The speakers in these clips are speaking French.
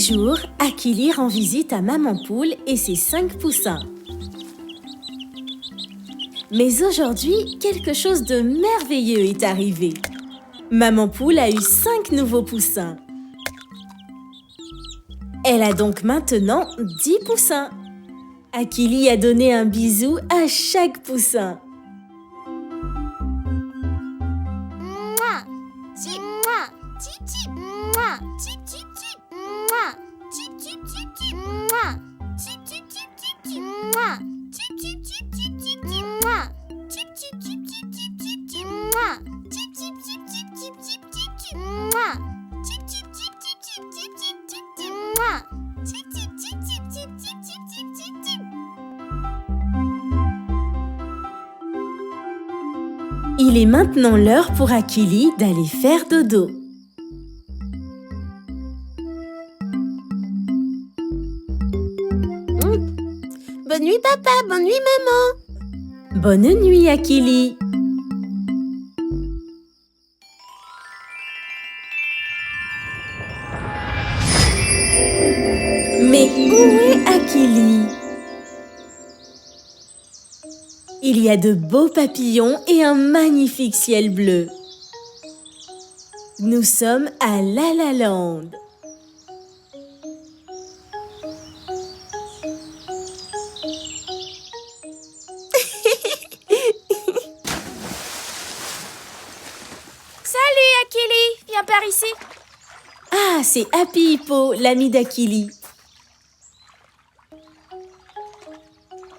jours, Akili rend visite à Maman Poule et ses 5 poussins. Mais aujourd'hui, quelque chose de merveilleux est arrivé. Maman Poule a eu 5 nouveaux poussins. Elle a donc maintenant 10 poussins. Akili a donné un bisou à chaque poussin. Il est maintenant l'heure pour Akili d'aller faire dodo. Bonne nuit papa, bonne nuit maman. Bonne nuit Akili. Mais où est Akili? Il y a de beaux papillons et un magnifique ciel bleu. Nous sommes à La La Land. Salut Akili, viens par ici. Ah, c'est Happy Hippo, l'ami d'Akili.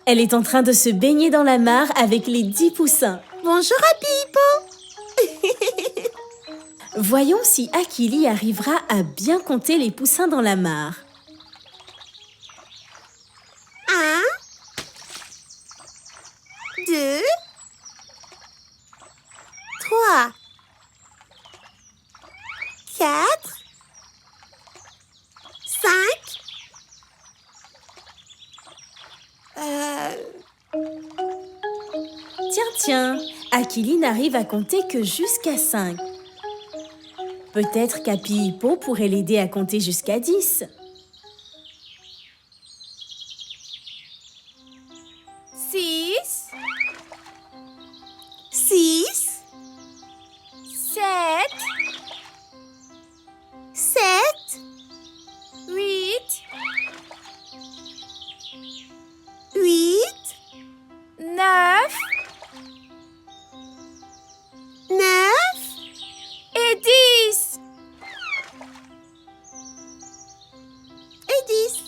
Elle est en train de se baigner dans la mare avec les 10 poussins. Bonjour Happy Hippo. Voyons si Akili arrivera à bien compter les poussins dans la mare. 1, 2, 3, 4, 5. Tiens, Akili n'arrive à compter que jusqu'à 5. Peut-être qu'Happy Hippo pourrait l'aider à compter jusqu'à 10. 6, 6, 7, 7, 8, 8, 9 9 et 10. et 10.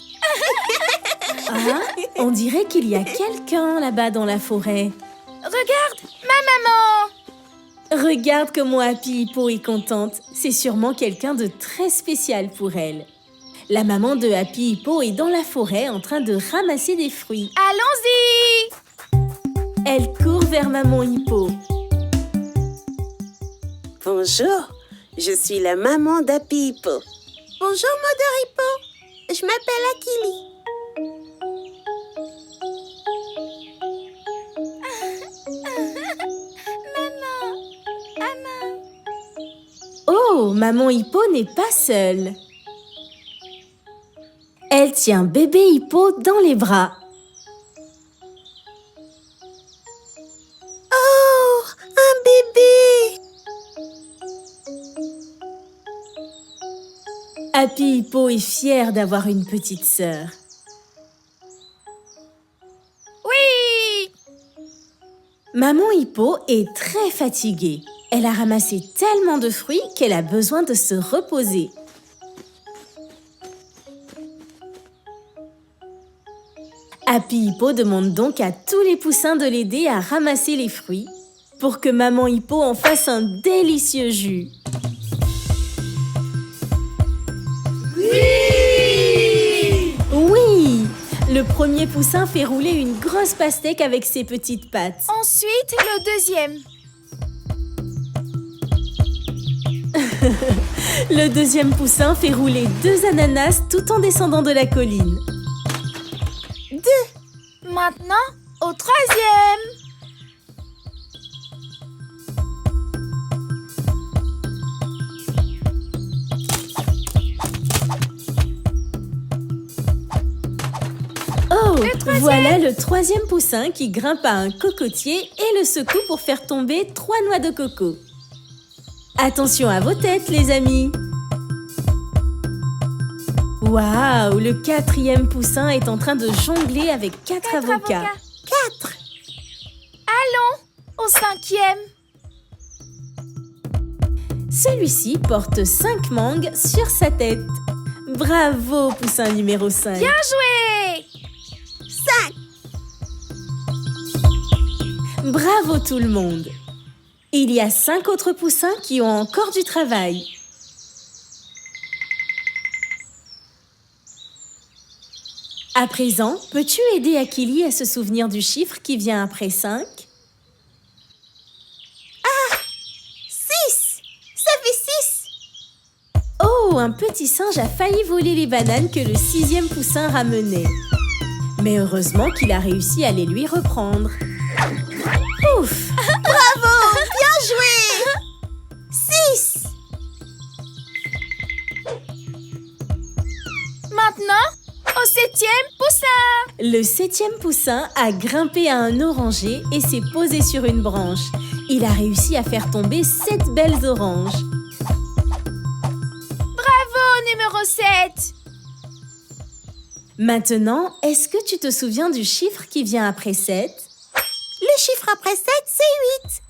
Ah, on dirait qu'il y a quelqu'un là-bas dans la forêt. Regarde, ma maman. Regarde comment Happy Hippo est contente. C'est sûrement quelqu'un de très spécial pour elle. La maman de Happy Hippo est dans la forêt en train de ramasser des fruits. Allons-y. Elle court vers Maman Hippo. Bonjour, je suis la maman d'Happy Hippo. Bonjour Mother Hippo, je m'appelle Akili. Oh, Maman Hippo n'est pas seule. Elle tient bébé Hippo dans les bras. Oh, un bébé! Happy Hippo est fière d'avoir une petite sœur. Oui. Maman Hippo est très fatiguée. Elle a ramassé tellement de fruits qu'elle a besoin de se reposer. Happy Hippo demande donc à tous les poussins de l'aider à ramasser les fruits pour que Maman Hippo en fasse un délicieux jus. Oui! Le premier poussin fait rouler une grosse pastèque avec ses petites pattes. Ensuite, le deuxième. Le deuxième poussin fait rouler 2 ananas tout en descendant de la colline. Maintenant, au troisième. troisième. Voilà le troisième poussin qui grimpe à un cocotier et le secoue pour faire tomber 3 noix de coco. Attention à vos têtes, les amis! Waouh! Le quatrième poussin est en train de jongler avec 4 avocats. 4. Allons au cinquième. Celui-ci porte 5 mangues sur sa tête. Bravo, poussin numéro 5. Bien joué. 5. Bravo tout le monde. Il y a 5 autres poussins qui ont encore du travail. À présent, peux-tu aider Akili à se souvenir du chiffre qui vient après 5? 6. Ça fait 6. Oh, un petit singe a failli voler les bananes que le 6e poussin ramenait. Mais heureusement qu'il a réussi à les lui reprendre. Ouf! Bravo, bien joué. 6. Maintenant, au septième poussin. Le 7e poussin a grimpé à un oranger et s'est posé sur une branche. Il a réussi à faire tomber 7 belles oranges. Bravo, numéro 7. Maintenant, est-ce que tu te souviens du chiffre qui vient après 7? Le chiffre après 7, c'est 8.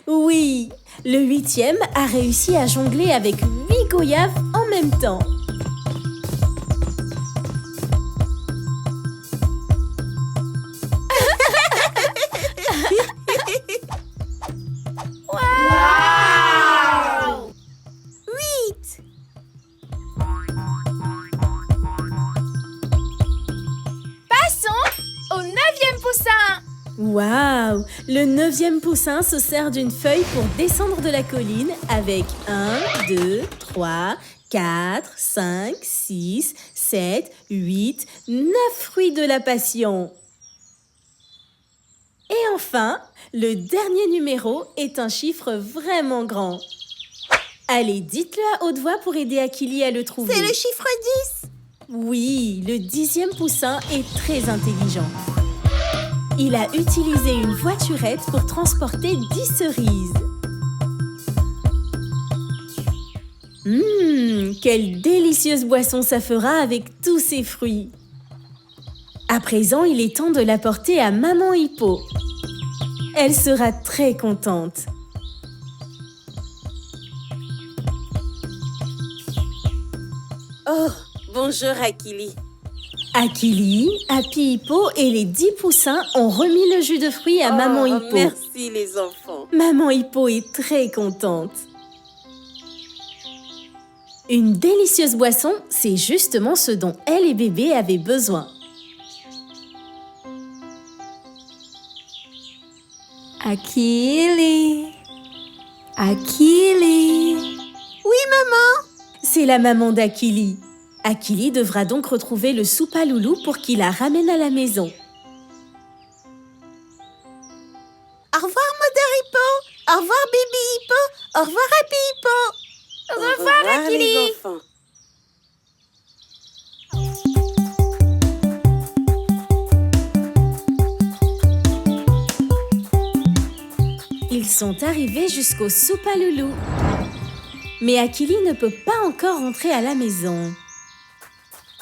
Oui, le 8e a réussi à jongler avec 8 goyaves en même temps. Wow. 8. Passons au neuvième poussin. Waouh! Le 9e poussin se sert d'une feuille pour descendre de la colline avec 1, 2, 3, 4, 5, 6, 7, 8, 9 fruits de la passion. Et enfin, le dernier numéro est un chiffre vraiment grand. Allez, dites-le à haute voix pour aider Akili à le trouver. C'est le chiffre 10. Oui, le 10e poussin est très intelligent. Il a utilisé une voiturette pour transporter 10 cerises. Quelle délicieuse boisson ça fera avec tous ces fruits. À présent, il est temps de l'apporter à Maman Hippo. Elle sera très contente. Oh, bonjour Akili. Akili, Happy Hippo et les 10 poussins ont remis le jus de fruits à Maman Hippo. Merci les enfants. Maman Hippo est très contente. Une délicieuse boisson, c'est justement ce dont elle et bébé avaient besoin. Akili. Akili. Oui maman. C'est la maman d'Akili. Akili devra donc retrouver le soupaloulou pour qu'il la ramène à la maison. Au revoir Mother Hippo. Au revoir Baby Hippo. Au revoir Happy Hippo. Au revoir, Akili. les enfants. Ils sont arrivés jusqu'au soupaloulou. Mais Akili ne peut pas encore rentrer à la maison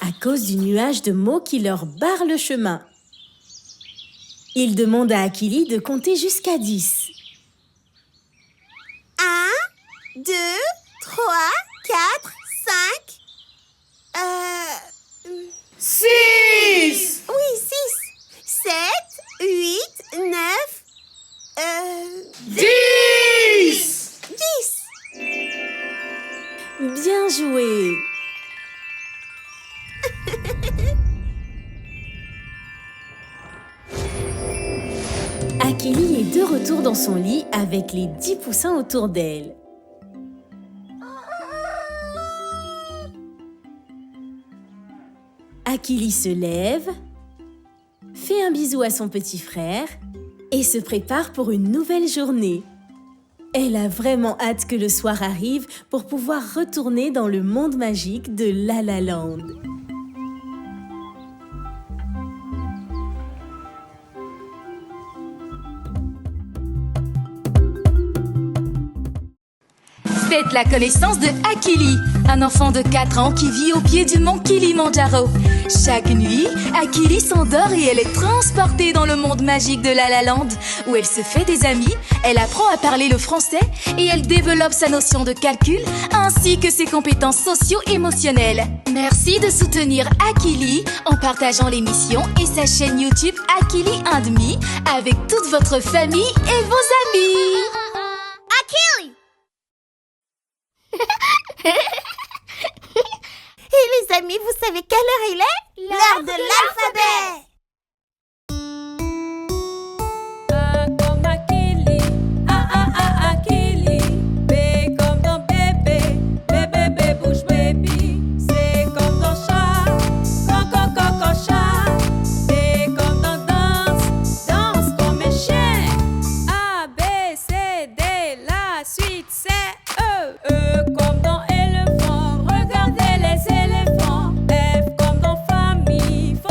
à cause du nuage de mots qui leur barre le chemin. Il demande à Akili de compter jusqu'à 10. 1, 2, 3, 4, 5. 6. Oui, 6. 7, 8, 9. 10. 10. Bien joué! Akili est de retour dans son lit avec les 10 poussins autour d'elle. Akili se lève, fait un bisou à son petit frère et se prépare pour une nouvelle journée. Elle a vraiment hâte que le soir arrive pour pouvoir retourner dans le monde magique de La La Land. Faites la connaissance de Akili, un enfant de 4 ans qui vit au pied du mont Kilimandjaro. Chaque nuit, Akili s'endort et elle est transportée dans le monde magique de La La Land, où elle se fait des amis, elle apprend à parler le français et elle développe sa notion de calcul ainsi que ses compétences socio-émotionnelles. Merci de soutenir Akili en partageant l'émission et sa chaîne YouTube Akili and Me avec toute votre famille et vos amis. Akili! Et les amis, vous savez quelle heure il est? L'heure de l'alphabet! A comme Akili, A, Akili. B comme dans bébé, bébé, bouge baby. C comme dans chat, coco, chat. D comme dans danse, danse comme un chien. A, B, C, D, la suite c'est E. E comme dans éléphant, regardez les éléphants. F comme dans famille, fo,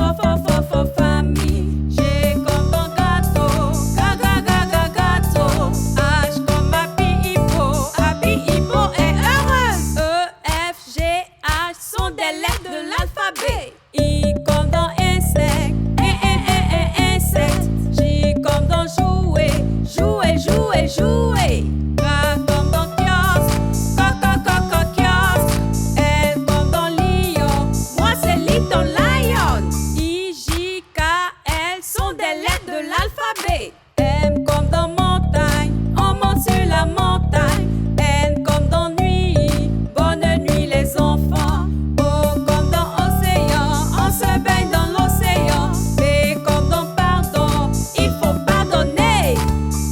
famille. G comme dans gâteau, gâteau. H comme happy hippo est heureuse. E, F, G, H sont des lettres de l'alphabet. I comme dans insecte, insecte. J comme dans jouer, jouer. K comme dans kiosque, kiosque. L comme dans lion, moi c'est Little Lion. I, J, K, L sont des lettres de l'alphabet. M comme dans montagne, on monte sur la montagne. N comme dans nuit, bonne nuit les enfants. O comme dans océan, on se baigne dans l'océan. P comme dans pardon, il faut pardonner.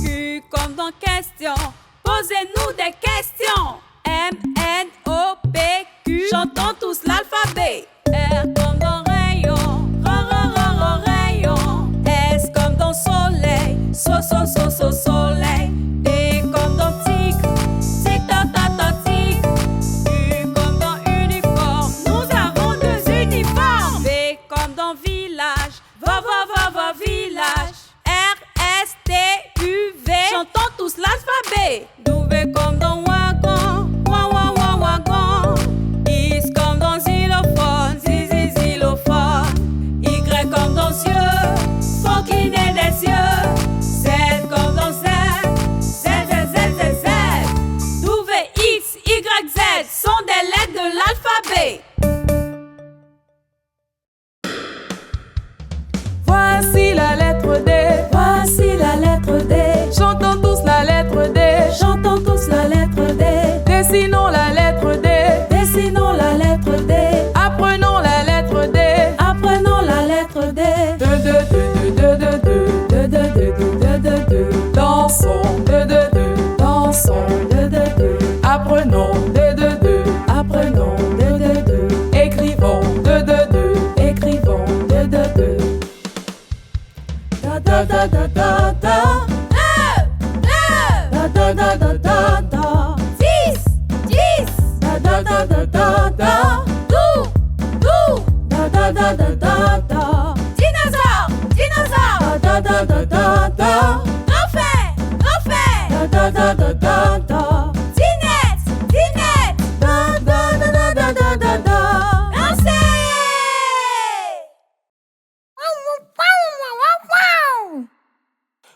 Q comme dans question, posez-nous des questions. M, N, O, P, Q, chantons tous l'alphabet. R comme dans rayon, rayon. S comme dans soleil, soleil. T comme dans tigre, tigre. U comme dans uniforme, nous avons 2 uniformes. V comme dans village, va, village. R, S, T, U, V, chantons tous l'alphabet. W comme dans wagon, wagon. X comme dans xylophone, xylophone. Y comme dans yeux, faut qu'il ait des yeux. Z comme dans Z. W, X, Y, Z sont des lettres de l'alphabet. Voici la lettre D, chantons tous la lettre D, dessinons la lettre D, apprenons la lettre D, dansons, apprenons, écrivons,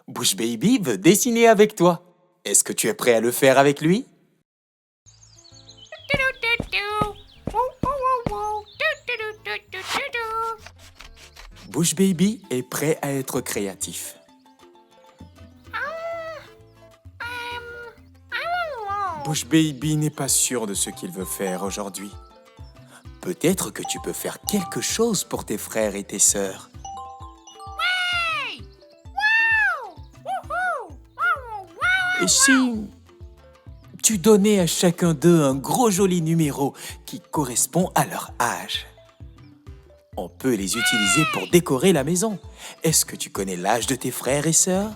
Bush Baby veut dessiner avec toi. Est-ce que tu es prêt à le faire avec lui? Bush Baby est prêt à être créatif. Bush Baby n'est pas sûr de ce qu'il veut faire aujourd'hui. Peut-être que tu peux faire quelque chose pour tes frères et tes sœurs. Et si tu donnais à chacun d'eux un gros joli numéro qui correspond à leur âge? On peut les utiliser pour décorer la maison. Est-ce que tu connais l'âge de tes frères et sœurs?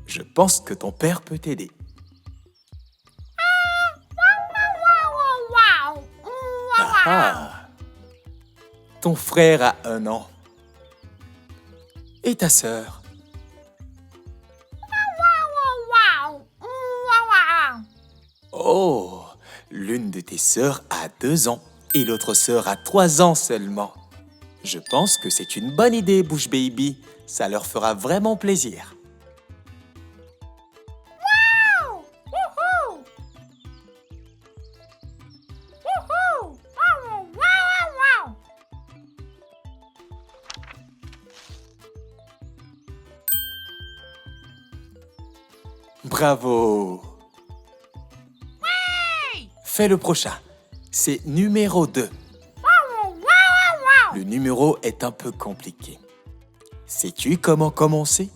Je pense que ton père peut t'aider. Ah! Ton frère a 1 an. Et ta sœur? Oh, l'une de tes sœurs a 2 ans et l'autre sœur a 3 ans seulement. Je pense que c'est une bonne idée, Bush Baby. Ça leur fera vraiment plaisir. Bravo! Fais le prochain. C'est numéro 2. Le numéro est un peu compliqué. Sais-tu comment commencer?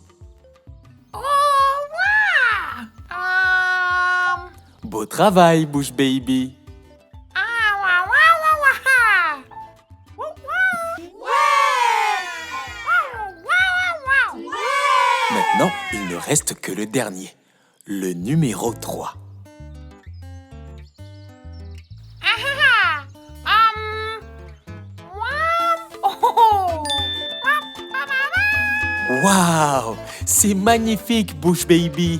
Beau travail, Bush Baby. Maintenant, il ne reste que le dernier, le numéro 3. Waouh! C'est magnifique, Bush Baby.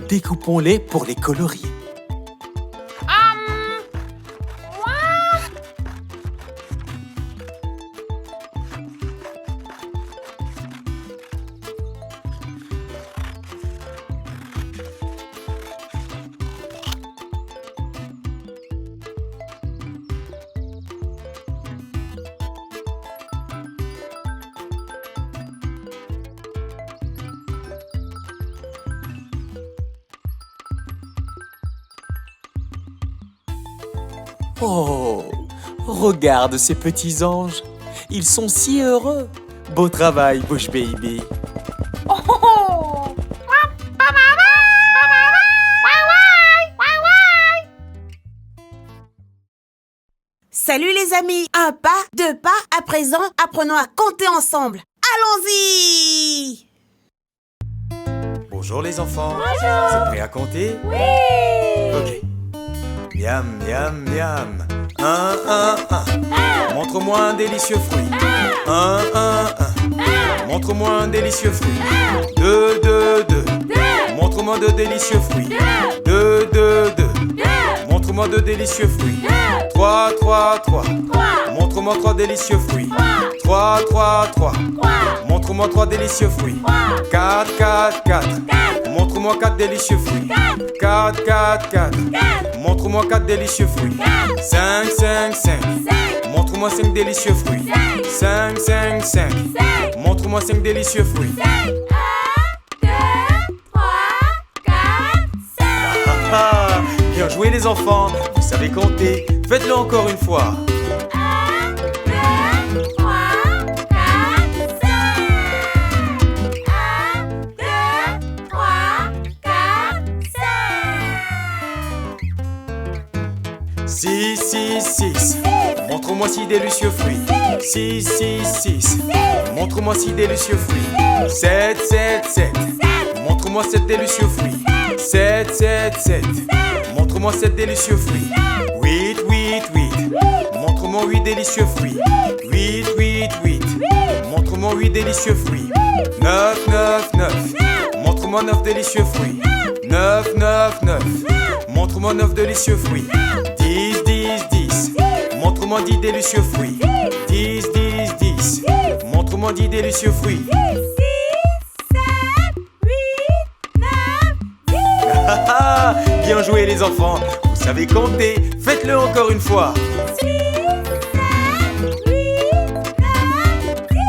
Découpons-les pour les colorier. Oh, regarde ces petits anges. Ils sont si heureux. Beau travail, Bush Baby. Salut les amis, 1 pas, 2 pas, à présent, apprenons à compter ensemble. Allons-y! Bonjour les enfants. Vous êtes prêts à compter? Oui! Ok. Miam, miam, miam. 1, 1, 1. Montre-moi un délicieux fruit. 1, 1, 1. Montre-moi un délicieux fruit. 2, 2, 2. Montre-moi 2 délicieux fruits. 2, 2, 2. Montre-moi 2 délicieux fruits. 3, 3, 3. Montre-moi 3 délicieux fruits. 3, 3, 3. Montre-moi 3 délicieux fruits. 4, 4, 4. Montre-moi 4 délicieux fruits. 4, 4, 4. Montre-moi 4 délicieux fruits. 5, 5, 5. Montre-moi 5 délicieux fruits. 5, 5, 5. Montre-moi 5 délicieux fruits. 1, 2, 3, 4, 5. Ah, bien joué les enfants. Vous savez compter. Faites-le encore une fois. 1, 2, 3, 4, 5. 1, 2, 3, 4, 5. 6, 6, 6. Montre-moi 6 délicieux fruits. 6, 6, 6. Montre-moi 6 délicieux fruits. 7, 7, 7. Montre-moi 7 délicieux fruits. 7, 7, 7. Montre-moi 7 délicieux fruits. 8, 8, 8. Montre-moi 8 délicieux fruits. 8, 8, 8. Montre-moi 8 délicieux fruits. 9, 9, 9. Montre-moi 9 délicieux fruits. 9, 9, 9. Montre-moi 9 délicieux fruits. 10, 10, 10. Montre-moi 10 délicieux fruits. 10, 10, 10. Montre-moi 10 délicieux fruits. 6, 7, 8, 9, 10. Bien joué les enfants. Vous savez compter. Faites-le encore une fois. 6, 7, 8, 9, 10.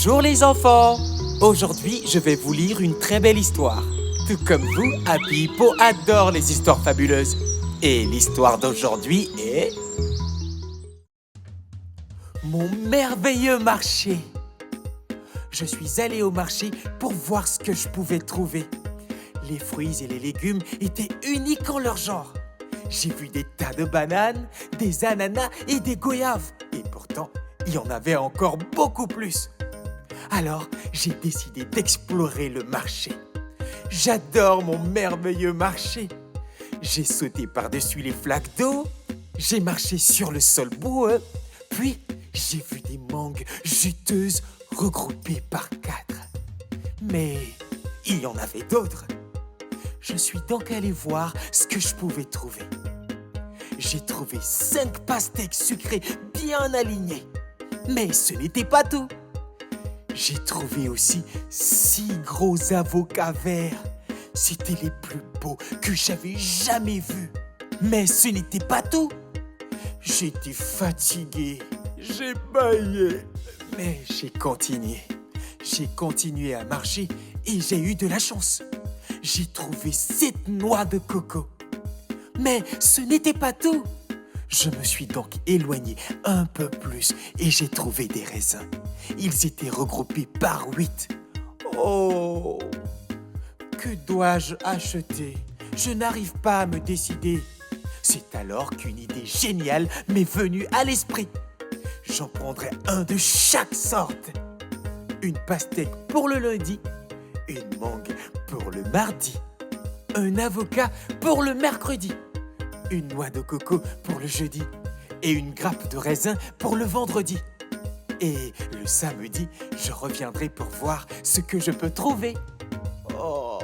Bonjour les enfants! Aujourd'hui, je vais vous lire une très belle histoire. Tout comme vous, Happy Hippo adore les histoires fabuleuses. Et l'histoire d'aujourd'hui est... Mon merveilleux marché! Je suis allé au marché pour voir ce que je pouvais trouver. Les fruits et les légumes étaient uniques en leur genre. J'ai vu des tas de bananes, des ananas et des goyaves. Et pourtant, il y en avait encore beaucoup plus. Alors, j'ai décidé d'explorer le marché. J'adore mon merveilleux marché. J'ai sauté par-dessus les flaques d'eau, j'ai marché sur le sol boueux, puis j'ai vu des mangues juteuses regroupées par 4. Mais il y en avait d'autres. Je suis donc allé voir ce que je pouvais trouver. J'ai trouvé 5 pastèques sucrées bien alignées. Mais ce n'était pas tout. J'ai trouvé aussi 6 gros avocats verts. C'étaient les plus beaux que j'avais jamais vus. Mais ce n'était pas tout. J'étais fatigué, j'ai bâillé. Mais j'ai continué. J'ai continué à marcher et j'ai eu de la chance. J'ai trouvé 7 noix de coco. Mais ce n'était pas tout. Je me suis donc éloigné un peu plus et j'ai trouvé des raisins. Ils étaient regroupés par 8. Oh! Que dois-je acheter? Je n'arrive pas à me décider. C'est alors qu'une idée géniale m'est venue à l'esprit. J'en prendrai un de chaque sorte. Une pastèque pour le lundi, une mangue pour le mardi, un avocat pour le mercredi, une noix de coco pour le jeudi et une grappe de raisin pour le vendredi. Et le samedi, je reviendrai pour voir ce que je peux trouver. Oh,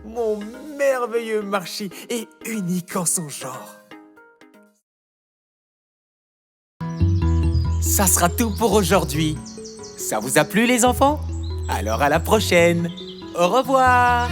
mon merveilleux marché est unique en son genre. Ça sera tout pour aujourd'hui. Ça vous a plu les enfants? Alors à la prochaine. Au revoir.